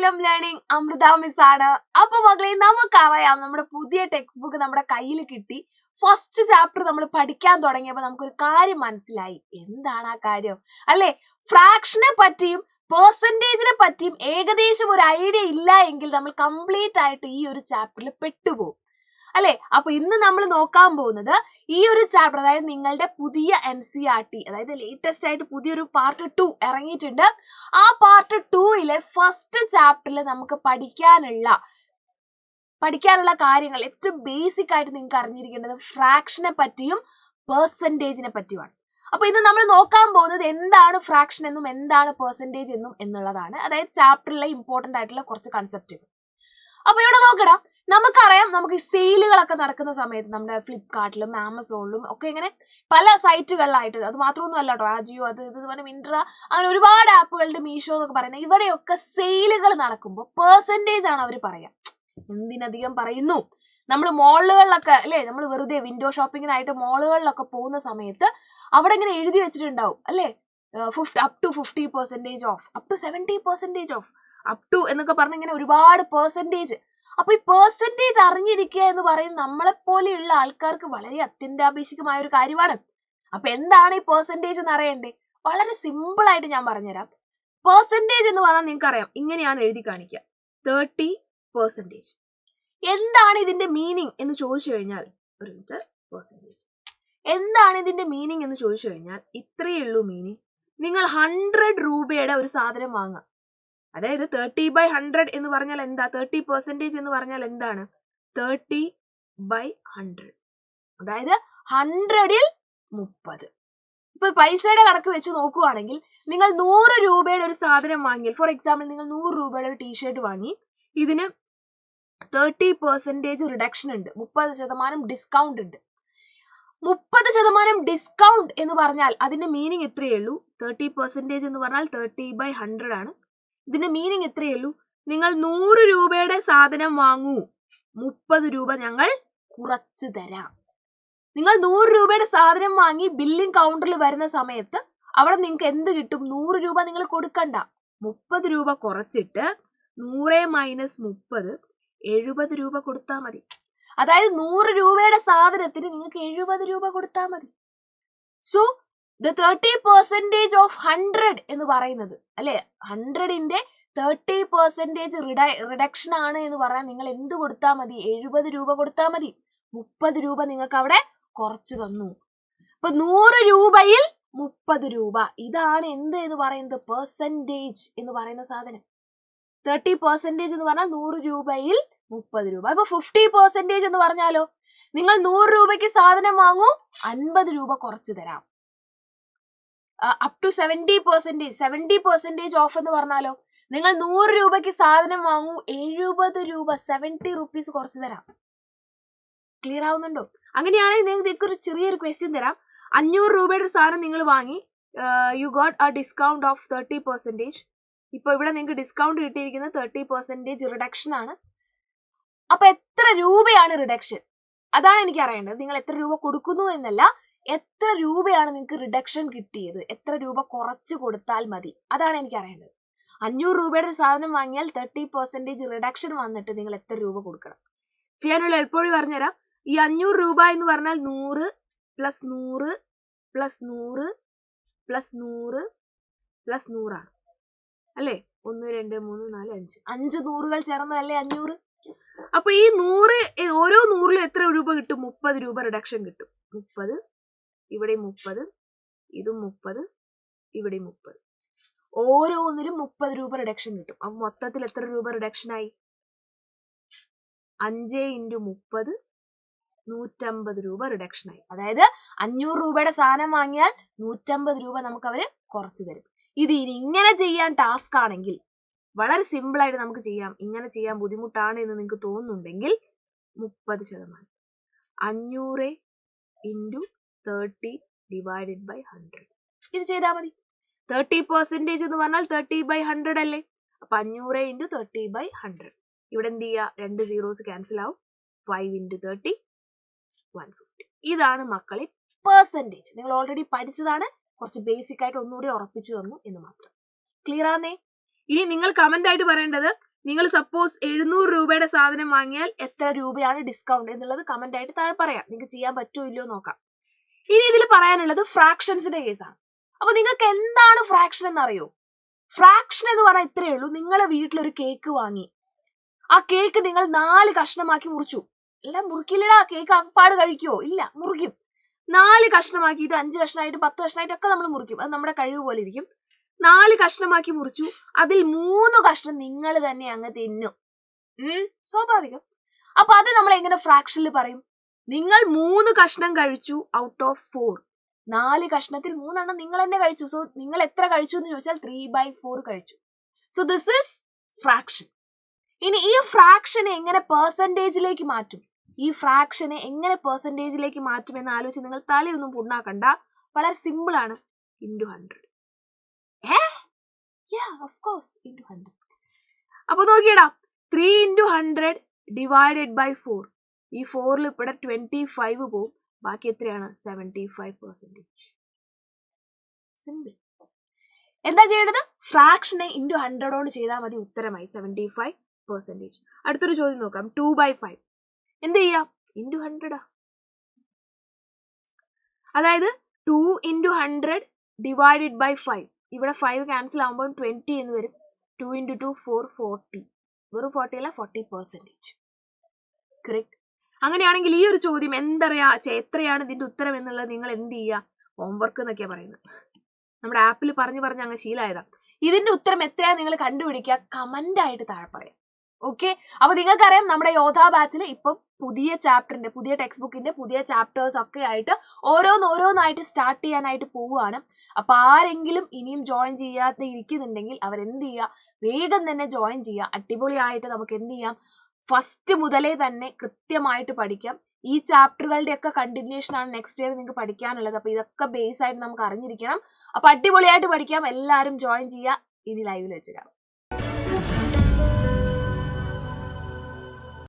ILM Learning Amrita miss ആണ്. അപ്പൊ മക്കളെ നമുക്കറിയാം നമ്മുടെ പുതിയ ടെക്സ്റ്റ് ബുക്ക് നമ്മുടെ കയ്യിൽ കിട്ടി. ഫസ്റ്റ് ചാപ്റ്റർ നമ്മൾ പഠിക്കാൻ തുടങ്ങിയപ്പോൾ നമുക്കൊരു കാര്യം മനസ്സിലായി. എന്താണ് ആ കാര്യം അല്ലെ? ഫ്രാക്ഷനെ പറ്റിയും പെർസെന്റേജിനെ പറ്റിയും ഏകദേശം ഒരു ഐഡിയ ഇല്ല എങ്കിൽ നമ്മൾ കംപ്ലീറ്റ് ആയിട്ട് ഈ ഒരു ചാപ്റ്ററിൽ പെട്ടുപോകും അല്ലെ? അപ്പൊ ഇന്ന് നമ്മൾ നോക്കാൻ പോകുന്നത് ഈ ഒരു ചാപ്റ്റർ, അതായത് നിങ്ങളുടെ പുതിയ NCERT, അതായത് ലേറ്റസ്റ്റ് ആയിട്ട് പുതിയൊരു പാർട്ട് 2 ഇറങ്ങിയിട്ടുണ്ട്. ആ പാർട്ട് 2 ഫസ്റ്റ് ചാപ്റ്ററിൽ നമുക്ക് പഠിക്കാനുള്ള കാര്യങ്ങൾ ഏറ്റവും ബേസിക് ആയിട്ട് നിങ്ങൾക്ക് അറിഞ്ഞിരിക്കേണ്ടത് ഫ്രാക്ഷനെ പറ്റിയും പെർസെന്റേജിനെ പറ്റിയുമാണ്. അപ്പൊ ഇന്ന് നമ്മൾ നോക്കാൻ പോകുന്നത് എന്താണ് ഫ്രാക്ഷൻ എന്നും എന്താണ് പെർസെന്റേജ് എന്നും എന്നുള്ളതാണ്. അതായത് ചാപ്റ്ററിലെ ഇമ്പോർട്ടന്റ് ആയിട്ടുള്ള കുറച്ച് കൺസെപ്റ്റുകൾ. അപ്പൊ ഇവിടെ നോക്കടാ, നമുക്കറിയാം നമുക്ക് ഈ സെയിലുകളൊക്കെ നടക്കുന്ന സമയത്ത് നമ്മുടെ ഫ്ലിപ്കാർട്ടിലും ആമസോണിലും ഒക്കെ ഇങ്ങനെ പല സൈറ്റുകളിലായിട്ട്, അത് മാത്രമൊന്നും അല്ല കേട്ടോ, ആജിയോ അത് ഇത് പറഞ്ഞ മിൻട്ര, അങ്ങനെ ഒരുപാട് ആപ്പുകളുടെ മീഷോ എന്നൊക്കെ പറയുന്നത്, ഇവിടെയൊക്കെ സെയിലുകൾ നടക്കുമ്പോൾ പെർസെന്റേജ് ആണ് അവർ പറയാ. എന്തിനധികം പറയുന്നു, നമ്മൾ മോളുകളിലൊക്കെ അല്ലെ, നമ്മൾ വെറുതെ വിൻഡോ ഷോപ്പിങ്ങിനായിട്ട് മോളുകളിലൊക്കെ പോകുന്ന സമയത്ത് അവിടെ ഇങ്ങനെ എഴുതി വെച്ചിട്ടുണ്ടാവും അല്ലെ, up to 50% off, up to 70% off, up to എന്നൊക്കെ പറഞ്ഞ ഇങ്ങനെ ഒരുപാട് പെർസെന്റേജ്. അപ്പൊ ഈ പെർസെന്റേജ് അറിഞ്ഞിരിക്കുക എന്ന് പറയുന്നത് നമ്മളെപ്പോലെയുള്ള ആൾക്കാർക്ക് വളരെ അത്യന്താപേക്ഷികമായ ഒരു കാര്യമാണ്. അപ്പൊ എന്താണ് ഈ പെർസെന്റേജ് എന്ന് അറിയണ്ടേ? വളരെ സിമ്പിൾ ആയിട്ട് ഞാൻ പറഞ്ഞുതരാം. പെർസെന്റേജ് എന്ന് പറഞ്ഞാൽ നിങ്ങൾക്ക് അറിയാം, ഇങ്ങനെയാണ് എഴുതി കാണിക്കുക, 30%. എന്താണ് ഇതിന്റെ മീനിങ് എന്ന് ചോദിച്ചു കഴിഞ്ഞാൽ, ഒരു മിനിറ്റ്, പെർസെന്റേജ് എന്താണ് ഇതിന്റെ മീനിങ് എന്ന് ചോദിച്ചു കഴിഞ്ഞാൽ ഇത്രയേ ഉള്ളൂ മീനിങ്. നിങ്ങൾ 100 രൂപയുടെ ഒരു സാധനം വാങ്ങാം, അതായത് 30/100 എന്ന് പറഞ്ഞാൽ എന്താ? 30% എന്ന് പറഞ്ഞാൽ എന്താണ്? 30/100, അതായത് 100ൽ 30. ഇപ്പൊ പൈസയുടെ കണക്ക് വെച്ച് നോക്കുവാണെങ്കിൽ നിങ്ങൾ 100 രൂപയുടെ ഒരു സാധനം വാങ്ങിയാൽ, ഫോർ എക്സാമ്പിൾ നിങ്ങൾ 100 രൂപയുടെ ഒരു ടീഷർട്ട് വാങ്ങി, ഇതിന് 30% റിഡക്ഷൻ ഉണ്ട്, 30% ഡിസ്കൗണ്ട് ഉണ്ട്. 30% ഡിസ്കൗണ്ട് എന്ന് പറഞ്ഞാൽ അതിന്റെ മീനിങ് എത്രയേ ഉള്ളൂ? 30% എന്ന് പറഞ്ഞാൽ 30/100 ആണ്. ഇതിന്റെ മീനിങ് എത്രയേ ഉള്ളൂ? നിങ്ങൾ 100 രൂപയുടെ സാധനം വാങ്ങൂ, 30 രൂപ ഞങ്ങൾ കുറച്ച് തരാം. നിങ്ങൾ 100 രൂപയുടെ സാധനം വാങ്ങി ബില്ലിംഗ് കൗണ്ടറിൽ വരുന്ന സമയത്ത് അവിടെ നിങ്ങൾക്ക് എന്ത് കിട്ടും? 100 രൂപ നിങ്ങൾ കൊടുക്കണ്ട, 30 രൂപ കുറച്ചിട്ട് 100 - 30 70 രൂപ കൊടുത്താൽ മതി. അതായത് 100 രൂപയുടെ സാധനത്തിന് നിങ്ങൾക്ക് 70 രൂപ കൊടുത്താൽ മതി. സോ ദ 30% ഓഫ് 100 എന്ന് പറയുന്നത് അല്ലെ, 100ന്റെ 30% റിഡക്ഷൻ ആണ് എന്ന് പറഞ്ഞാൽ നിങ്ങൾ എന്ത് കൊടുത്താൽ മതി? 70 രൂപ കൊടുത്താൽ മതി. 30 രൂപ നിങ്ങൾക്ക് അവിടെ കുറച്ചു തന്നു. അപ്പൊ 100 രൂപയിൽ 30 രൂപ, ഇതാണ് എന്ത് എന്ന് പറയുന്നത്? പെർസെന്റേജ് എന്ന് പറയുന്ന സാധനം. 30% എന്ന് പറഞ്ഞാൽ 100 രൂപയിൽ 30 രൂപ. ഇപ്പൊ 50% എന്ന് പറഞ്ഞാലോ, നിങ്ങൾ 100 രൂപയ്ക്ക് സാധനം വാങ്ങൂ, 50 രൂപ കുറച്ച് തരാം. അപ് ടു 70% ഓഫ് എന്ന് പറഞ്ഞാലോ, നിങ്ങൾ 100 രൂപയ്ക്ക് സാധനം വാങ്ങൂ, 70 രൂപ 70 റുപ്പീസ് കുറച്ച് തരാം. ക്ലിയർ ആവുന്നുണ്ടോ? അങ്ങനെയാണെങ്കിൽ നിങ്ങൾക്ക് ഒരു ചെറിയൊരു ക്വസ്റ്റ്യൻ തരാം. 500 രൂപയുടെ ഒരു സാധനം നിങ്ങൾ വാങ്ങി, you got A discount of 30%. ഇപ്പൊ ഇവിടെ നിങ്ങൾക്ക് ഡിസ്കൗണ്ട് കിട്ടിയിരിക്കുന്നത് 30% റിഡക്ഷൻ ആണ്. അപ്പൊ എത്ര രൂപയാണ് റിഡക്ഷൻ? അതാണ് എനിക്ക് അറിയേണ്ടത്. നിങ്ങൾ എത്ര രൂപ കൊടുക്കുന്നു എന്നല്ല, എത്ര രൂപയാണ് നിങ്ങൾക്ക് റിഡക്ഷൻ കിട്ടിയത്, എത്ര രൂപ കുറച്ച് കൊടുത്താൽ മതി, അതാണ് എനിക്ക് അറിയേണ്ടത്. 500 രൂപയുടെ സാധനം വാങ്ങിയാൽ 30% റിഡക്ഷൻ വന്നിട്ട് നിങ്ങൾ എത്ര രൂപ കൊടുക്കണം? ചെയ്യാനുള്ള എളുപ്പവഴി പറഞ്ഞുതരാം. ഈ 500 രൂപ എന്ന് പറഞ്ഞാൽ 100 + 100 + 100 + 100 + 100 ആണ് അല്ലേ? 1 2 3 4 5 5 നൂറുകൾ ചേർന്നതല്ലേ 500. അപ്പൊ ഈ 100, ഓരോ 100ലും എത്ര രൂപ കിട്ടും? 30 രൂപ റിഡക്ഷൻ കിട്ടും. 30, ഇവിടെ 30, ഇതും 30, ഇവിടെ 30, ഓരോന്നിലും 30 രൂപ റിഡക്ഷൻ കിട്ടും. അപ്പൊ മൊത്തത്തിൽ എത്ര രൂപ റിഡക്ഷൻ ആയി? 5 × 30 150 രൂപ റിഡക്ഷൻ ആയി. അതായത് 500 രൂപയുടെ സാധനം വാങ്ങിയാൽ 150 രൂപ നമുക്ക് അവര് കുറച്ച് തരും. ഇത് ഇങ്ങനെ ചെയ്യാൻ ടാസ്ക് ആണെങ്കിൽ വളരെ സിമ്പിൾ ആയിട്ട് നമുക്ക് ചെയ്യാം. ഇങ്ങനെ ചെയ്യാൻ ബുദ്ധിമുട്ടാണ് എന്ന് നിങ്ങൾക്ക് തോന്നുന്നുണ്ടെങ്കിൽ 30%, 500 × 30 / 100, ഇത് ചെയ്താൽ മതി. 30% എന്ന് പറഞ്ഞാൽ 30/100 അല്ലേ? അപ്പൊ 500 × 30/100. ഇവിടെ എന്ത് ചെയ്യുക? 2 zeros ക്യാൻസൽ ആവും. 5 × 30 150. ഇതാണ് മക്കളെ പെർസെന്റേജ്. നിങ്ങൾ ഓൾറെഡി പഠിച്ചതാണ്, കുറച്ച് ബേസിക് ആയിട്ട് ഒന്നുകൂടി ഉറപ്പിച്ചു തന്നു എന്ന് മാത്രം. ക്ലിയർ ആണേ? ഇനി നിങ്ങൾ കമന്റ് ആയിട്ട് പറയേണ്ടത് നിങ്ങൾ സപ്പോസ് 700 രൂപയുടെ സാധനം വാങ്ങിയാൽ എത്ര രൂപയാണ് ഡിസ്കൗണ്ട് എന്നുള്ളത് കമന്റ് ആയിട്ട് താഴെ പറയാം. നിങ്ങൾക്ക് ചെയ്യാൻ പറ്റുമോ ഇല്ലയോ നോക്കാം. ഇനി ഇതിൽ പറയാനുള്ളത് ഫ്രാക്ഷൻസിന്റെ കേസാണ്. അപ്പൊ നിങ്ങൾക്ക് എന്താണ് ഫ്രാക്ഷൻ എന്നറിയോ? ഫ്രാക്ഷൻ എന്ന് പറഞ്ഞാൽ ഇത്രയേ ഉള്ളൂ. നിങ്ങളെ വീട്ടിലൊരു കേക്ക് വാങ്ങി, ആ കേക്ക് നിങ്ങൾ 4 കഷ്ണമാക്കി മുറിച്ചു. എല്ലാം മുറിക്കില്ലടാ, കേക്ക് അപ്പാട് കഴിക്കുവോ? ഇല്ല, മുറിക്കും. 4 കഷ്ണമാക്കിയിട്ട് 5 കഷ്ണമായിട്ട് 10 കഷ്ണമായിട്ടൊക്കെ നമ്മൾ മുറിക്കും. അത് നമ്മുടെ കഴിവ് പോലെ ഇരിക്കും. 4 കഷ്ണമാക്കി മുറിച്ചു, അതിൽ 3 കഷ്ണം നിങ്ങൾ തന്നെ അങ്ങ് തിന്നും. സ്വാഭാവികം. അപ്പൊ അത് നമ്മൾ എങ്ങനെ ഫ്രാക്ഷനിൽ പറയും? നിങ്ങൾ 3 കഷ്ണം കഴിച്ചു ഔട്ട് ഓഫ് 4. 4 കഷ്ണത്തിൽ 3 എണ്ണം നിങ്ങൾ തന്നെ കഴിച്ചു. സോ നിങ്ങൾ എത്ര കഴിച്ചു എന്ന് ചോദിച്ചാൽ 3/4 കഴിച്ചു. So this is fraction. ഇനി ഈ ഫ്രാക്ഷനെ എങ്ങനെ പെർസെന്റേജിലേക്ക് മാറ്റും? ഈ ഫ്രാക്ഷനെ എങ്ങനെ പെർസെന്റേജിലേക്ക് മാറ്റും എന്ന് ആലോചിച്ച് നിങ്ങൾ തലയൊന്നും പുണ്ണാക്കണ്ട. വളരെ സിമ്പിൾ ആണ്. ഇൻറ്റു 100. Of course into 100. അപ്പൊ നോക്കിയടാ, 3 × 100 ഡിവൈഡഡ് ബൈ 4. ഈ 4ൽ ഇവിടെ 25 പോവും. ബാക്കി എത്രയാണ്? 75%. സിമ്പിൾ. എന്താ ചെയ്യേണ്ടത്? ഫ്രാക്ഷനെ ഇൻറ്റു 100 കൊണ്ട് ചെയ്താൽ മതി. ഉത്തരമായി 75%. അടുത്തൊരു ചോദ്യം നോക്കാം. 2/5 എന്ത് ചെയ്യാം? ഇൻറ്റു 100. അതായത് 2 × 100 ഡിവൈഡഡ് ബൈ 5. ഇവിടെ 5 ക്യാൻസൽ ആകുമ്പോൾ 20 എന്ന് വരും. 2 × 2 4 40. വെറും 40 അല്ല, 40%. കറക്റ്റ്. അങ്ങനെയാണെങ്കിൽ ഈ ഒരു ചോദ്യം എത്രയാണ് ഇതിന്റെ ഉത്തരം എന്നുള്ളത് നിങ്ങൾ എന്ത് ചെയ്യുക? ഹോംവർക്ക് എന്നൊക്കെയാ പറയുന്നത്. നമ്മുടെ ആപ്പിൽ പറഞ്ഞ് അങ്ങ് ശീലമായതാ. ഇതിന്റെ ഉത്തരം എത്രയാ നിങ്ങൾ കണ്ടുപിടിക്കുക, കമന്റ് ആയിട്ട് താഴെ പറയാം. ഓക്കെ. അപ്പൊ നിങ്ങൾക്കറിയാം നമ്മുടെ യോധ ബാച്ചിൽ ഇപ്പം പുതിയ ചാപ്റ്ററിന്റെ, പുതിയ ടെക്സ്റ്റ് ബുക്കിന്റെ പുതിയ ചാപ്റ്റേഴ്സ് ഒക്കെ ആയിട്ട് ഓരോന്നായിട്ട് സ്റ്റാർട്ട് ചെയ്യാനായിട്ട് പോവുകയാണ്. അപ്പൊ ആരെങ്കിലും ഇനിയും ജോയിൻ ചെയ്യാതെ ഇരിക്കുന്നുണ്ടെങ്കിൽ അവരെന്ത് ചെയ്യുക? വേഗം തന്നെ ജോയിൻ ചെയ്യുക. അടിപൊളിയായിട്ട് നമുക്ക് എന്ത് ചെയ്യാം? ഫസ്റ്റ് മുതലേ തന്നെ കൃത്യമായിട്ട് പഠിക്കാം. ഈ ചാപ്റ്ററുകളുടെ ഒക്കെ കണ്ടിന്യൂഷൻ ആണ് നെക്സ്റ്റ് ഇയർ നിങ്ങൾക്ക് പഠിക്കാനുള്ളത്. അപ്പൊ ഇതൊക്കെ ബേസ് ആയിട്ട് നമുക്ക് അറിഞ്ഞിരിക്കണം. അപ്പൊ അടിപൊളിയായിട്ട് പഠിക്കാം. എല്ലാവരും ജോയിൻ ചെയ്യുക. ഇനി ലൈവിൽ വെച്ച് കാണാം.